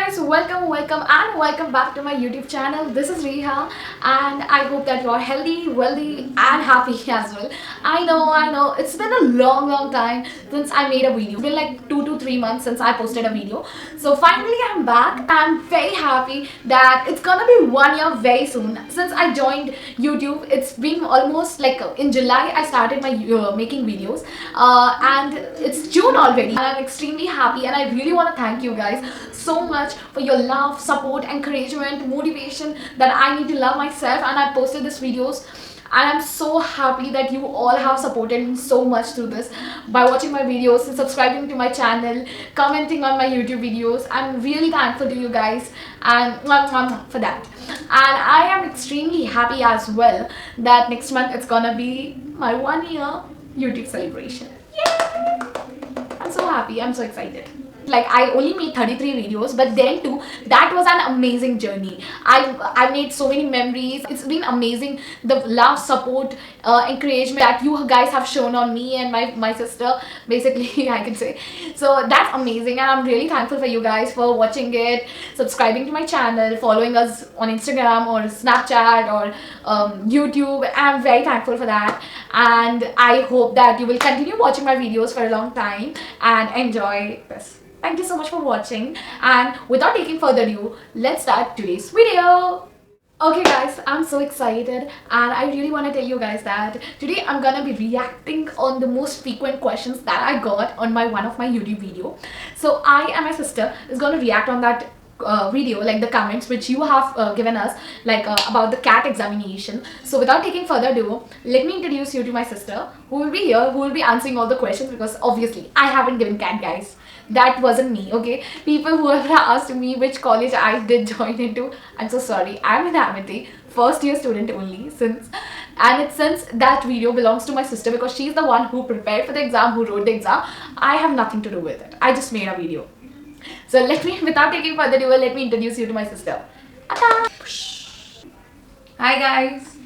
guys, welcome back to my YouTube channel. This is Reha and I hope that you are healthy, wealthy and happy as well. I know, it's been a long time since I made a video. It's been like 2 to 3 months since I posted a video. So finally I'm back. I'm very happy that it's gonna be 1 year very soon since I joined YouTube. It's been almost like in July I started my making videos and it's June already. I'm extremely happy and I really want to thank you guys so much for your love, support, encouragement, motivation that I need to love myself, and I posted these videos and I'm so happy that you all have supported me so much through this by watching my videos and subscribing to my channel, commenting on my YouTube videos. I'm really thankful to you guys and for that. And I am extremely happy as well that next month it's gonna be my 1 year YouTube celebration. Yay! I'm so happy, I'm so excited. Like, I only made 33 videos, but then too, that was an amazing journey. I made so many memories. It's been amazing, the love, support, encouragement that you guys have shown on me and my sister, basically, I can say. So that's amazing, and I'm really thankful for you guys for watching it, subscribing to my channel, following us on Instagram or Snapchat or YouTube. I'm very thankful for that, and I hope that you will continue watching my videos for a long time and enjoy this. Thank you so much for watching, and without taking further ado, let's start today's video. Okay guys, I'm so excited and I really want to tell you guys that today I'm gonna be reacting on the most frequent questions that I got on one of my YouTube video. So I and my sister is gonna react on that video, like the comments which you have given us, like about the CAT examination. So without taking further ado, let me introduce you to my sister who will be here, who will be answering all the questions, because obviously I haven't given CAT, guys. That wasn't me, okay? People who have asked me which college I did join into, I'm so sorry. I'm an Amity, first year student only, since that video belongs to my sister because she's the one who prepared for the exam, who wrote the exam. I have nothing to do with it. I just made a video. So without taking further ado, let me introduce you to my sister. Ta-da! Hi guys.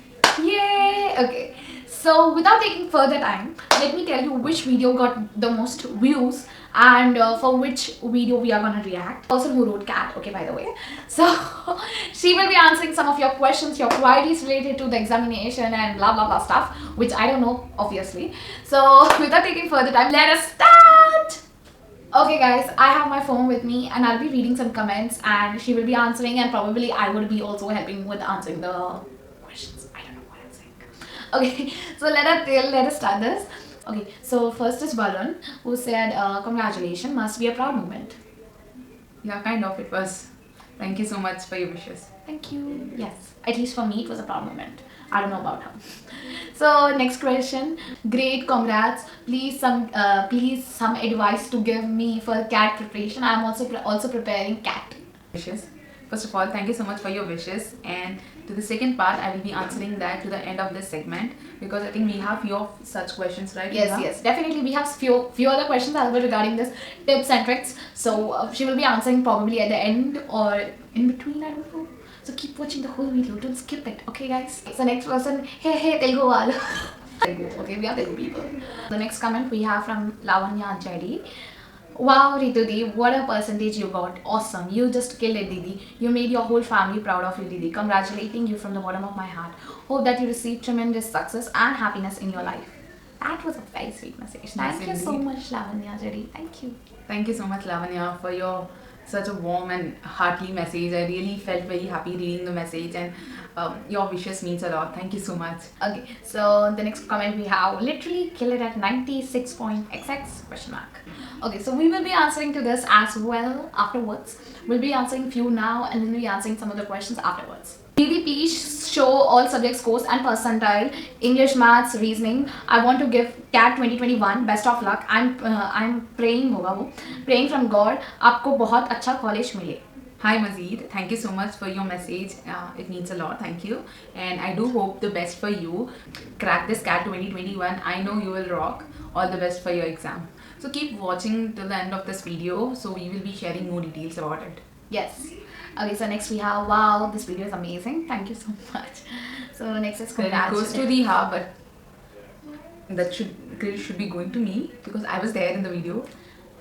Yay! Okay. So without taking further time, let me tell you which video got the most views and for which video we are gonna react. Person who wrote CAT, okay, by the way. So she will be answering some of your questions, your queries related to the examination and blah blah blah stuff, which I don't know, obviously. So without taking further time, let us start. Okay guys, I have my phone with me and I'll be reading some comments and she will be answering, and probably I would be also helping with answering the questions. I don't know what I'm saying. Okay, so let us start this. Okay, so first is Varun, who said, congratulations, must be a proud moment. Yeah, kind of, it was. Thank you so much for your wishes. Thank you. Yes, at least for me it was a proud moment. I don't know about her. So next question, great, congrats. Please some advice to give me for CAT preparation. I'm also preparing CAT. Wishes. First of all, thank you so much for your wishes, and to the second part, I will be answering that to the end of this segment, because I think we have few of such questions, right? Yes, yes, definitely. We have few other questions as well regarding this tips and tricks. So she will be answering probably at the end or in between, I don't know. So keep watching the whole video, don't skip it, okay guys? So next person, hey Telugu wala. Okay, we are Telugu people. The next comment we have from Lavanya Jedi. Wow, Ritu Didi, what a percentage you got. Awesome. You just killed it, Didi. You made your whole family proud of you, Didi. Congratulating you from the bottom of my heart. Hope that you receive tremendous success and happiness in your life. That was a very sweet message. Thank you so much, Lavanya Jedi. Thank you. Thank you so much, Lavanya, for your such a warm and hearty message. I really felt very happy reading the message, and your wishes means a lot. Thank you so much. Okay, so the next comment we have, literally kill it at 96.xx question mark. Okay, so we will be answering to this as well afterwards. We'll be answering few now and then we'll be answering some of the questions afterwards. Didi, please show all subject scores and percentile, English, Maths, Reasoning. I want to give CAT 2021 best of luck. I'm praying होगा वो, praying from God आपको बहुत अच्छा college मिले. Hi Mazid, thank you so much for your message. It means a lot, thank you. And I do hope the best for you. Crack this CAT 2021. I know you will rock. All the best for your exam. So keep watching till the end of this video. So we will be sharing more details about it. Yes. Okay, so next we have, wow, this video is amazing. Thank you so much. So next is congratulations. It goes to Reha, but that credit should be going to me because I was there in the video.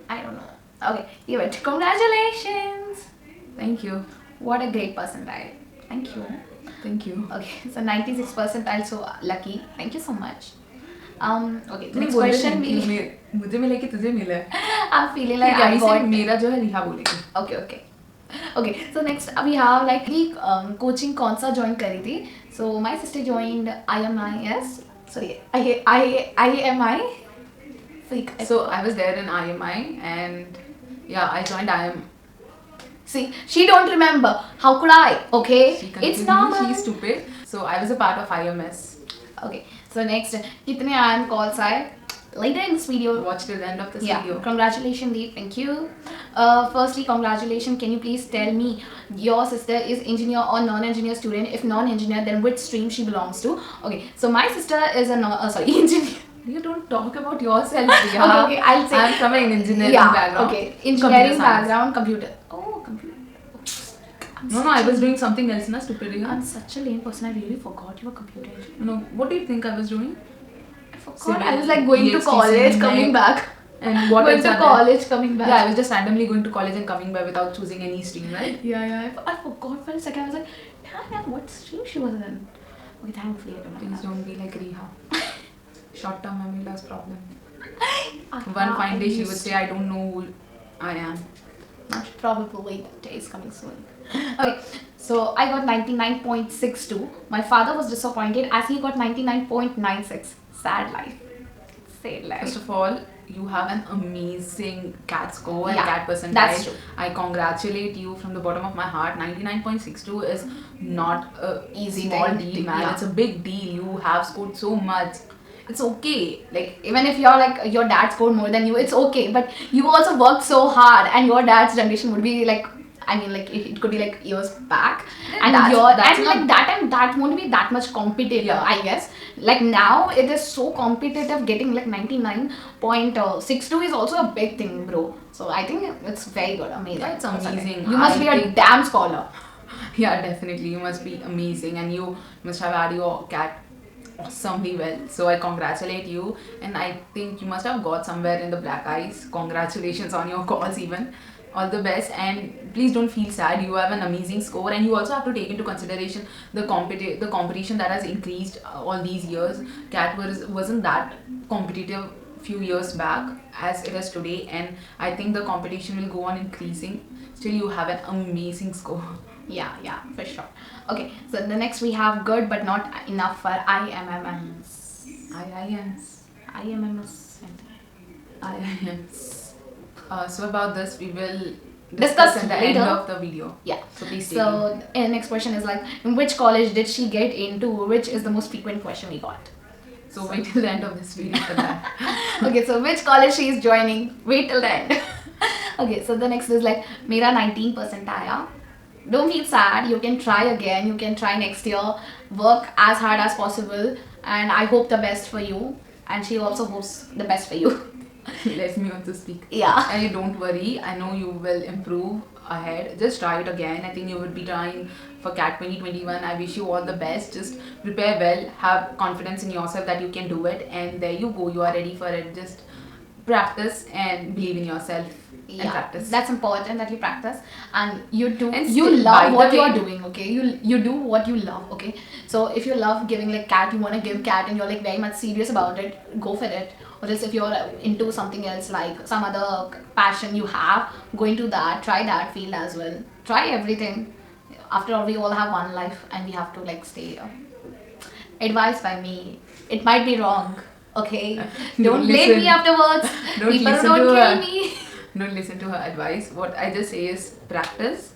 I don't know. Okay, give it. Congratulations. Thank you. What a great percentile. Thank you. Thank you. Okay, so 96 percentile, so lucky. Thank you so much. Okay, the तूने next बोला question नहीं कि we मुझे मिला कि तुझे मिला है. I'm feeling like ठीक है, I अभी got. से मेरा जो है रिहा बोलेगी. Okay, okay. Okay, so next we have like coaching कौन सा join करी थी. So my sister joined IMIS. Sorry, IMI. Freak. So I was there in IMI and yeah, I joined IM. See, she don't remember. How could I? Okay, She it's confused me, normal. she's stupid. So I was a part of IMS. Okay, so next कितने IM calls आए? Later in this video. Watch till the end of this Yeah, video. congratulations, Deep. Thank you. Firstly, congratulations. Can you please tell me your sister is engineer or non-engineer student? If non-engineer, then which stream she belongs to? Okay, so my sister is a engineer. You don't talk about yourself, Priya. Okay, I'll say. I'm from an engineering Yeah, background. okay, engineering Computer science. background, computer. Oh, computer. No, I was doing something else, na stupid. Priya. I'm such a lame person. I really forgot you were computer engineer. No, what do you think I was doing? I forgot. Civil, I was like going to EXT, college, civil, coming like- back. And what Going else to are there? college, coming back. Yeah, I was just randomly going to college and coming back without choosing any stream, right? Yeah. I forgot for a second. I was like, damn, what stream she was in? Okay, thankfully I don't know. Please don't be like Riha. Short-term memory loss problem. that. One fine day she would used- say, I don't know who I am. Probably the day is coming soon. Okay, so I got 99.62. My father was disappointed as he got 99.96. Sad life. Sad life. First of all, you have an amazing CAT score and Yeah, CAT percentile. that's true. I congratulate you from the bottom of my heart. 99.62 is not a Easy small thing. deal, man. Yeah. It's a big deal. You have scored so much. It's okay. Like, even if you're like your dad scored more than you, it's okay. But you also worked so hard, and your dad's generation would be like, I mean, like it could be like years back, and That's- your that's and not- like that time that won't be that much competitive. Yeah. I guess like now it is so competitive. Getting like 99.62 is also a big thing, bro. So I think it's very good, amazing. That's amazing. You must I be a think- damn scholar. Yeah, definitely. You must be amazing and you must have had your CAT awesomely well. So I congratulate you and I think you must have got somewhere in the black eyes. Congratulations on your calls even. All the best and please don't feel sad. You have an amazing score and you also have to take into consideration the competition that has increased all these years. CAT wasn't that competitive few years back as it is today and I think the competition will go on increasing. Still you have an amazing score. Yeah, for sure. Okay, so the next we have good but not enough for IMMS. IIMs. IMMS. IIMs. So about this we will Discuss discuss at the later. end of the video. Yeah. So please stay So next question is like, in which college did she get into? Which is the most frequent question we got. tuned. So wait till the end of this video for that. Okay, so which college she is joining? Wait till the end. Okay, so the next is like, मेरा 19% आया. Don't feel sad. You can try again. You can try next year. Work as hard as possible, and I hope the best for you. And she also hopes the best for you. Let me also speak. Yeah. And you don't worry, I know you will improve ahead. Just try it again. I think you would be trying for CAT 2021. I wish you all the best. Just prepare well, have confidence in yourself that you can do it, and there you go. You are ready for it. Just practice and believe in yourself and practice. That's important that you practice and you do. And You still, by love the what you way- are doing. Okay, you do what you love. Okay, so if you love giving like CAT, you want to give CAT, and you're like very much serious about it, go for it. Or else if you're into something else, like some other passion you have, go into that. Try that field as well. Try everything. After all, we all have one life, and we have to like stay here. Advice by me. It might be wrong. Okay, don't blame listen. me afterwards. Don't People listen don't to kill her. me. Don't listen to her advice. What I just say is practice,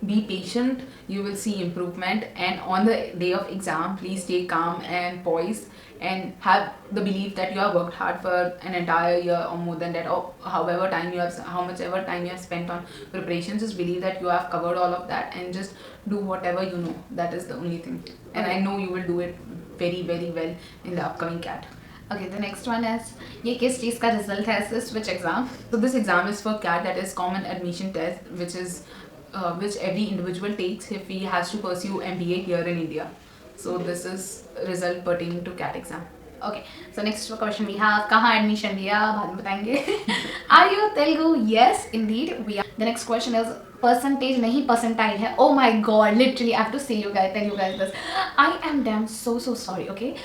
be patient, you will see improvement, and on the day of exam, please stay calm and poised and have the belief that you have worked hard for an entire year or more than that, or however time you have, how much ever time you have spent on preparation. Just believe that you have covered all of that and just do whatever you know. That is the only thing. And I know you will do it very, very well in the upcoming CAT. Okay, the next one is ये किस चीज़ का result है इस which exam? So this exam is for CAT, that is Common Admission Test, which is which every individual takes if he has to pursue MBA here in India. So this is result pertaining to CAT exam. Okay, so next question we have कहाँ admission लिया बाद में बताएंगे. Are you Telugu? Yes, indeed we are. The next question is percentage नहीं percentile है. Oh my god, literally I have to tell you guys this. I am damn so sorry, okay?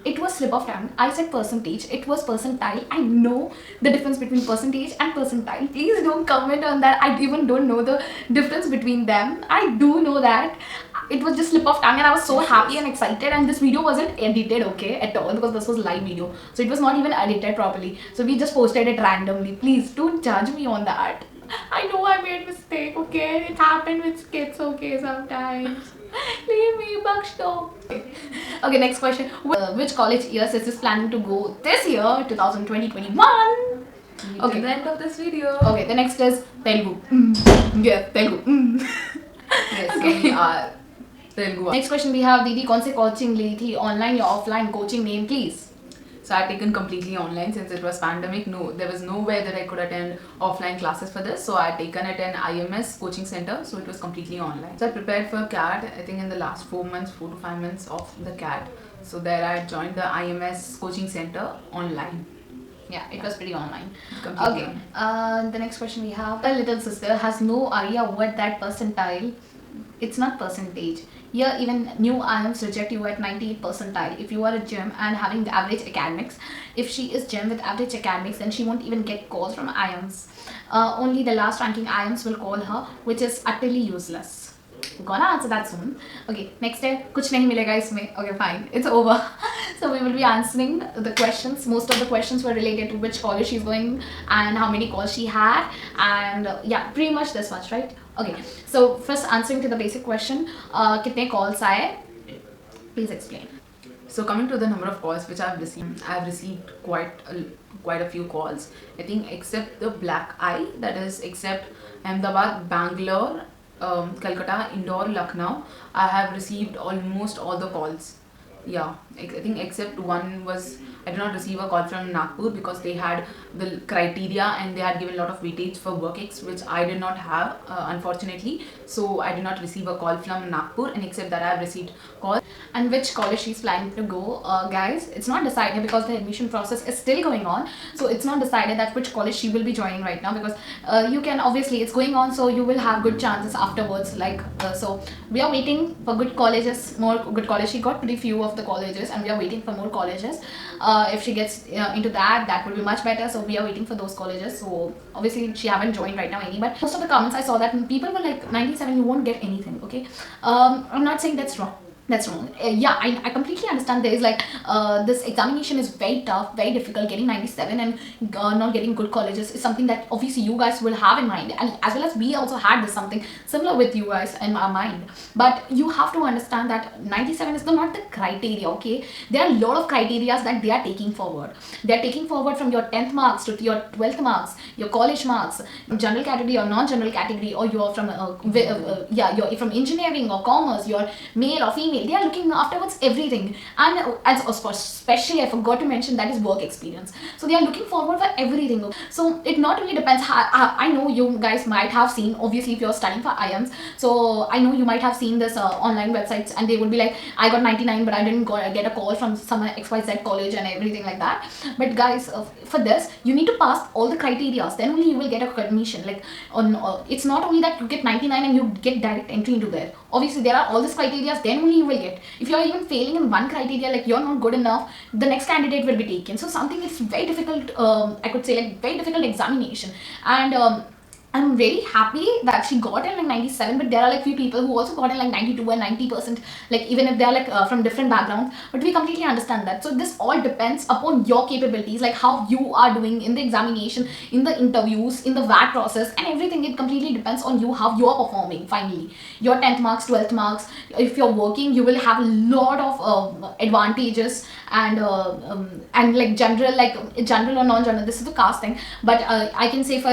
It was slip of tongue. I said percentage, it was percentile. I know the difference between percentage and percentile. Please don't comment on that. I even don't know the difference between them. I do know that. It was just slip of tongue and I was so happy and excited, and this video wasn't edited, okay, at all, because this was live video, so it was not even edited properly, so we just posted it randomly. Please don't judge me on that. I know I made mistake, okay, it happened with kids, okay, sometimes. Leave me, Bakshto. Okay, next question. Which college year sis is planning to go this year, 2020-21? Okay. The end of this video. Okay, the next is Telugu. Yeah, Telugu. Yes, Okay. we are Telugu. Next question we have, Didi कौन से coaching ली थी, online या offline, coaching name please. So I've taken completely online since it was pandemic. No, there was nowhere that I could attend offline classes for this. So I had taken it in IMS coaching center. So it was completely online. So I prepared for CAT. I think in the last 4 months, 4 to 5 months of the CAT. So there I joined the IMS coaching center online. Yeah, it was pretty online. Completely Okay. online. The next question we have, a little sister has no idea what that percentile. It's not percentage. Here even new IMs reject you at 98 percentile. If you are a gem and having the average academics, if she is gem with average academics, then she won't even get calls from IMs. Only the last ranking IMs will call her, which is utterly useless. Gonna answer that soon. Okay, next है कुछ नहीं मिलेगा इसमें. Okay, fine, it's over. So we will be answering the questions. Most of the questions were related to which college she's going and how many calls she had, and yeah, pretty much this much, right? Okay, so first answering to the basic question, कितने calls आए? Please explain. So coming to the number of calls which I've received quite a few calls. I think except the black eye, that is except Ahmedabad, Bangalore, Calcutta, Indore, Lucknow, I have received almost all the calls. Yeah, I think except one was, I did not receive a call from Nagpur because they had the criteria and they had given a lot of weightage for WorkX, which I did not have, unfortunately. So I did not receive a call from Nagpur, and except that I have received calls. And which college she's planning to go, guys, it's not decided because the admission process is still going on. So it's not decided that which college she will be joining right now, because you can, obviously it's going on, so you will have good chances afterwards, like so we are waiting for good colleges, more good colleges. She got pretty few of the colleges and we are waiting for more colleges. If she gets into that would be much better, so we are waiting for those colleges. So obviously she haven't joined right now any, but most of the comments I saw that people were like 97 you won't get anything. Okay, I'm not saying that's wrong. That's wrong. Yeah, I completely understand. There is like this examination is very tough, very difficult. Getting 97 and not getting good colleges is something that obviously you guys will have in mind, and as well as we also had this something similar with you guys in our mind. But you have to understand that 97 is not the criteria. Okay, there are a lot of criteria that they are taking forward. They are taking forward from your 10th marks to your 12th marks, your college marks, general category or non-general category, or you're from you're from engineering or commerce, you're male or female. They are looking afterwards everything, and especially I forgot to mention that is work experience. So they are looking forward for everything. So it not really depends. I know you guys might have seen, obviously if you're studying for IMs, so I know you might have seen this online websites, and they would be like, I got 99 but I didn't get a call from some XYZ college and everything like that. But guys, for this you need to pass all the criteria, then only you will get a admission. Like it's not only that you get 99 and you get direct entry into there. Obviously there are all these criteria, then only you will get. If you're even failing in one criteria, like you're not good enough, the next candidate will be taken. So something is very difficult, I could say, like very difficult examination. And I'm very happy that she got in like 97, but there are like few people who also got in like 92 and 90%, like even if they are like from different backgrounds. But we completely understand that. So this all depends upon your capabilities, like how you are doing in the examination, in the interviews, in the VAT process and everything. It completely depends on you, how you are performing. Finally, your 10th marks, 12th marks, if you're working, you will have a lot of advantages, and like general or non-general, this is the caste thing. But I can say for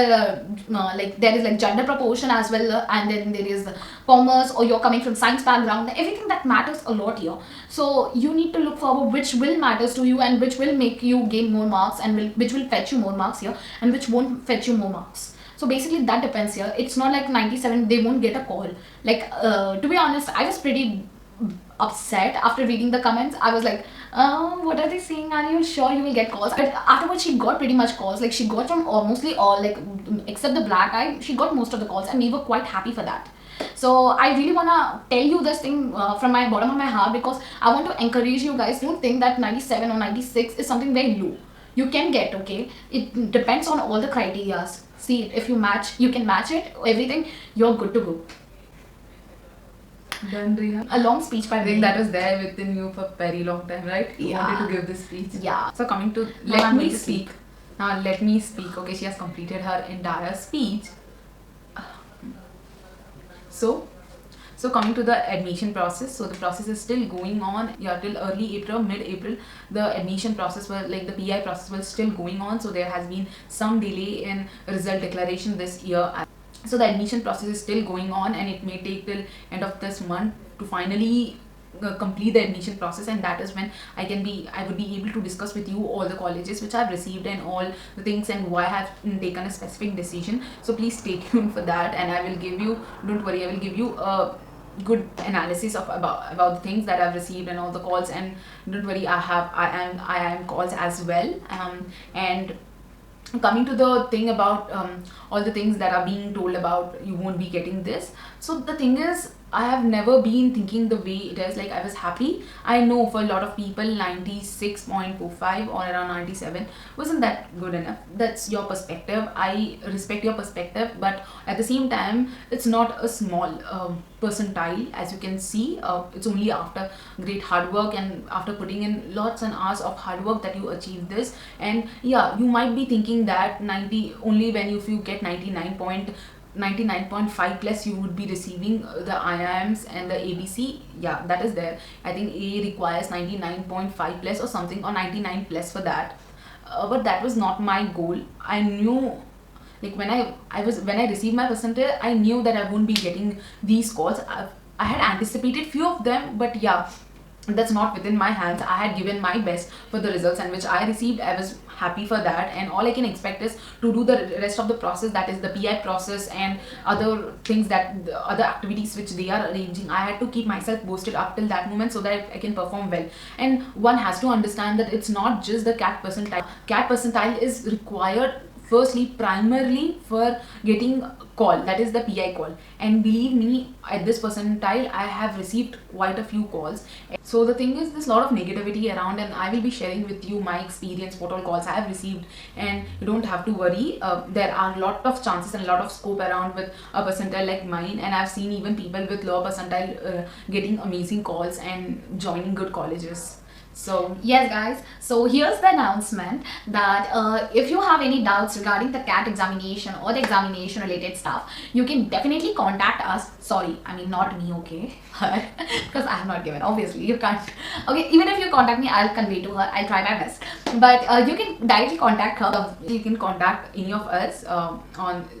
like there is like gender proportion as well, and then there is commerce, or you're coming from science background, everything that matters a lot here. So you need to look forward which will matters to you and which will make you gain more marks, and which will fetch you more marks here, and which won't fetch you more marks. So basically that depends here. It's not like 97 they won't get a call. Like to be honest, I was pretty upset after reading the comments. I was like What are they saying? Are you sure you will get calls? But afterwards, she got pretty much calls. Like she got from mostly all, like except the black eye, she got most of the calls, and we were quite happy for that. So I really wanna tell you this thing from my bottom of my heart, because I want to encourage you guys. Don't think that 97 or 96 is something very low. You can get, okay. It depends on all the criterias. See, if you match, you can match it. Everything, you're good to go. Done, Riha. A long speech by I me. think that was there within you for a very long time, right? You Yeah. wanted to give this speech. Yeah. So coming to Now let I'm me going to speak. Now let me speak. Okay, she has completed her entire speech. So coming to the admission process, so the process is still going on. Yeah, till early April, mid-April, the admission process was like the PI process was still going on. So there has been some delay in result declaration this year. So the admission process is still going on, and it may take till end of this month to finally complete the admission process, and that is when I would be able to discuss with you all the colleges which I've received and all the things and why I have taken a specific decision. So please stay tuned for that, and I will give you, don't worry, I will give you a good analysis of about the things that I've received and all the calls. And don't worry, I am calls as well. And coming to the thing about all the things that are being told about you won't be getting this. So the thing is, I have never been thinking the way it is. Like, I was happy. I know for a lot of people 96.45 or around 97 wasn't that good enough. That's your perspective. I respect your perspective, but at the same time, it's not a small percentile. As you can see, it's only after great hard work and after putting in lots and hours of hard work that you achieve this. And yeah, you might be thinking that 90 only when if you get 99.5 plus you would be receiving the IIMs and the ABC. Yeah, that is there. I think A requires 99.5 plus or something, or 99 plus for that. But that was not my goal. I knew, like when I received my percentage, I knew that I wouldn't be getting these calls. I had anticipated few of them, but yeah, that's not within my hands. I had given my best for the results, and which I received, I was happy for that. And all I can expect is to do the rest of the process, that is the PI process and other things, that the other activities which they are arranging. I had to keep myself boosted up till that moment so that I can perform well. And one has to understand that it's not just the CAT percentile. CAT percentile is required firstly primarily for getting call, that is the PI call. And believe me, at this percentile I have received quite a few calls. So the thing is, there's a lot of negativity around, and I will be sharing with you my experience, what all calls I have received. And you don't have to worry, there are a lot of chances and a lot of scope around with a percentile like mine. And I've seen even people with lower percentile getting amazing calls and joining good colleges. So yes guys, so here's the announcement that if you have any doubts regarding the CAT examination or the examination related stuff, you can definitely contact us. Sorry, I mean not me, okay? Because I have not given, obviously you can't. Okay, even if you contact me, I'll convey to her. I'll try my best, but you can directly contact her. You can contact any of us on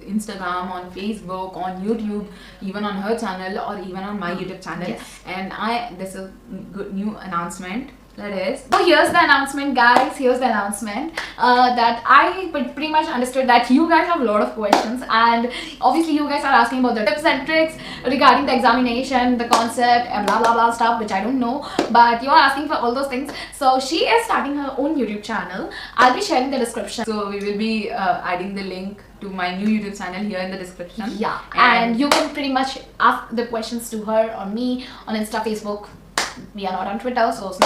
Instagram, on Facebook, on YouTube, even on her channel, or even on my YouTube channel. Yes. And this is a good new announcement. That is, so here's the announcement guys, here's the announcement that I pretty much understood that you guys have a lot of questions, and obviously you guys are asking about the tips and tricks regarding the examination, the concept and blah blah blah stuff which I don't know, but you're asking for all those things. So she is starting her own YouTube channel. I'll be sharing the description. So we will be adding the link to my new YouTube channel here in the description. Yeah, and you can pretty much ask the questions to her on me, on Insta, Facebook. We are not on Twitter, so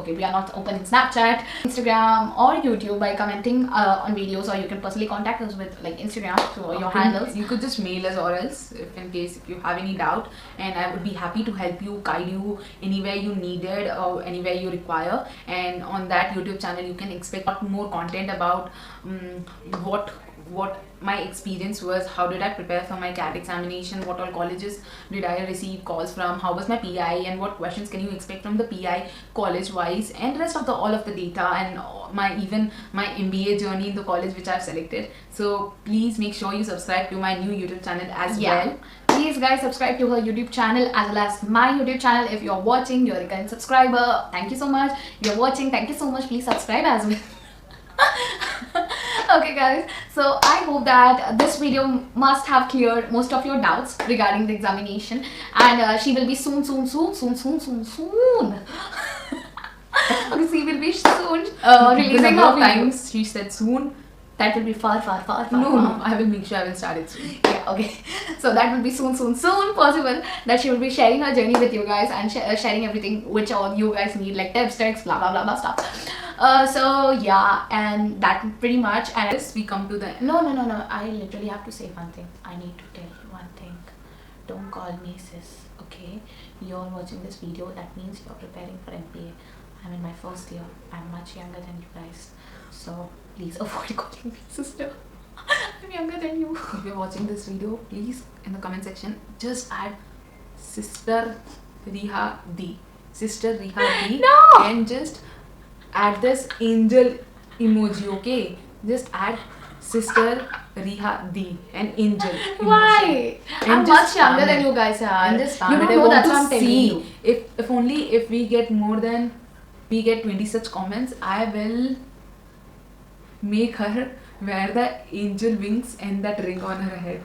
we are not open in Snapchat, Instagram or YouTube by commenting on videos, or you can personally contact us with like Instagram through your handles. You could just mail us, or else if you have any doubt, and I would be happy to help you, guide you anywhere you needed or anywhere you require. And on that YouTube channel you can expect a lot more content about what my experience was, how did I prepare for my CAT examination, what all colleges did I receive calls from, how was my PI, and what questions can you expect from the PI college wise, and rest of all of the data, and my MBA journey in the college which I've selected. So please make sure you subscribe to my new YouTube channel as well. Please guys, subscribe to her YouTube channel as well as my YouTube channel. If you're watching, you're a current subscriber, thank you so much. If you're watching, thank you so much. Please subscribe as well. Okay guys, so I hope that this video must have cleared most of your doubts regarding the examination, and she will be soon Okay, she will be soon The releasing number her of video. times she said soon. That will be far, far, far, far. No, far. no, I will make sure I will start it soon. Yeah, okay. So that will be soon possible that she will be sharing her journey with you guys and sharing everything which all you guys need, like tips, tricks, blah blah blah blah stuff. So yeah, and that pretty much. And Yes, we come to the no. I literally have to say one thing. I need to tell you one thing. Don't call me sis, okay? You're watching this video. That means you're preparing for MBA. I'm in my first year. I'm much younger than you guys. So please avoid calling me sister. I'm younger than you. If you're watching this video, please in the comment section just add Sister Riha D. Sister Riha D. No! And just add this angel emoji, okay? Just add Sister Riha D and angel emoji. Why? And I'm just much younger spam than it. you guys are. And just spam You it. don't I know want that's to what I'm telling see you. if only if we get more than we get 20 such comments, I will make her wear the angel wings and that ring on her head,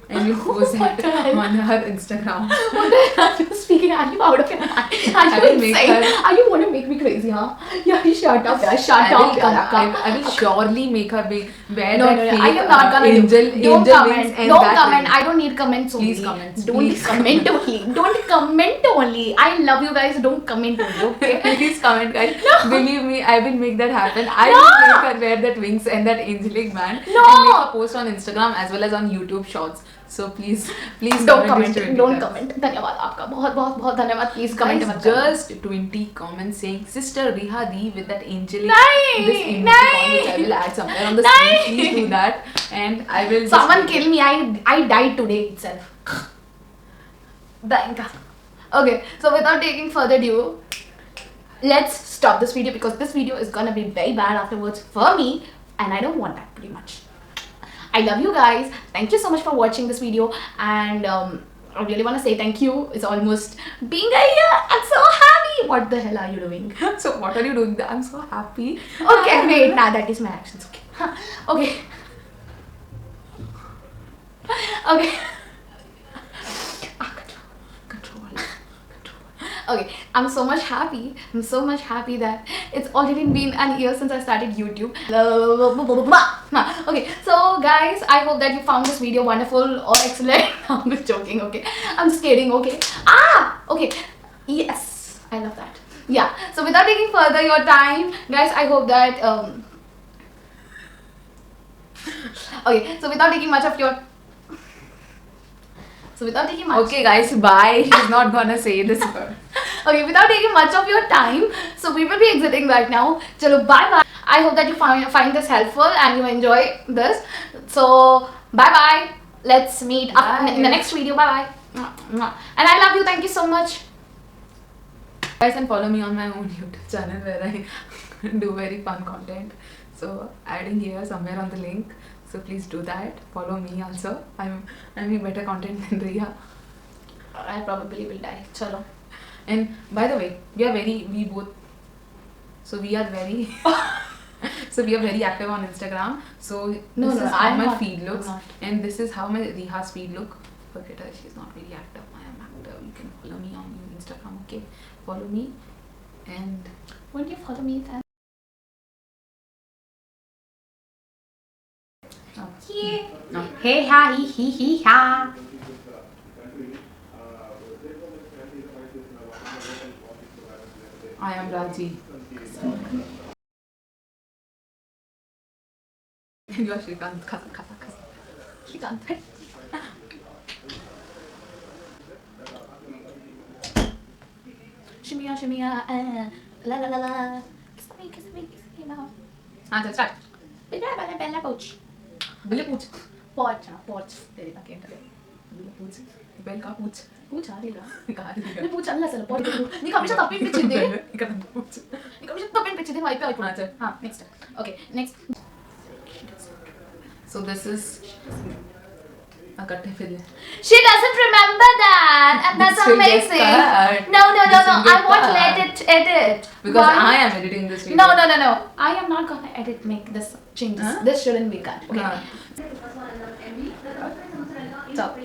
and we'll post What it the hell? on her Instagram. What the hell are you speaking? Are you out of your mind? I Are will you make insane? her- Are you want to make me crazy, huh? Yeah, shut up, yeah, shut I up, will, yeah, Raka. I will surely make her wear No, that no, no, fake I am not gonna angel, do. Don't angel comment. wings and Don't that comment. ring. I don't need comments only. Please comments, Don't please comment only. Don't comment only. I love you guys. Don't comment only. Okay. Please comment, guys. Believe me, I will make that happen. I No. will make her wear that wings and that angelic band No. and make a post on Instagram as well as on YouTube Shorts. So please Don't comment. this 20 Don't times. comment. धन्यवाद आपका बहुत बहुत बहुत धन्यवाद. Please comment. Guys, मत करना. just 20 comments saying Sister Riha D with that angelic नहीं, this emoticon नहीं. which I will add somewhere on the नहीं. screen. Please do that and I will just Someone kill me. I died today itself. Thank God. Okay, so without taking further ado, let's stop this video because this video is gonna be very bad afterwards for me, and I don't want that pretty much. I love you guys. Thank you so much for watching this video, and I really want to say thank you. It's almost being a year. I'm so happy. What the hell are you doing? So what are you doing? I'm so happy. Okay, wait. Nah, that is my actions. Okay. Okay. Okay. Ah, control. Okay, I'm so much happy. I'm so much happy that it's already been an year since I started YouTube. Okay, so guys, I hope that you found this video wonderful or excellent. I'm just joking, okay? I'm just kidding, okay? Okay. Yes, I love that. Yeah, so without taking further your time, guys, I hope that okay, so without taking much of your Okay guys, bye. She's not gonna say this word. Okay, without taking much of your time, so we will be exiting right now. Chalo, bye bye. I hope that you find this helpful and you enjoy this. So bye bye. Let's meet up in the next video. Bye bye. And I love you. Thank you so much. Guys, and follow me on my own YouTube channel where I do very fun content. So adding here somewhere on the link. So please do that. Follow me also. I'm better content than Riha. I probably will die. Chalo. And by the way, we are very active on Instagram. So this is how I'm my not. feed I'm looks, not. and this is how my Riha's feed look. Forget her, she's not very active. I am active. You can follow me on Instagram. Okay, follow me, and Won't you follow me then? Yeah. no. Hey ha he ha. I am Raji. You are Shrikant. Khasa. Shrikant. Shimmy, la la la la. Kiss me now. Answer start. Bella pouch. Billy Pooch. Pouch. तेरे का क्या है? Billy Pooch. Bell का Pooch. Pouch आ रही है. कहाँ दिखेगा? मैं pouch अल्लाह से pouch देखो. नहीं कभी तपिन पिच दे. इकट्ठा Pooch. नहीं कभी तपिन पिच दे वाई पे आई अच्छा. हाँ next. Okay, next. So this is इकट्ठे फिर She doesn't remember that, and that's This will get amazing. cut. No. This will I get won't cut. let it edit. because Why? I am editing this video. No. I am not gonna edit. Make this changes. Huh? This shouldn't be cut. Okay. हाँ. Stop.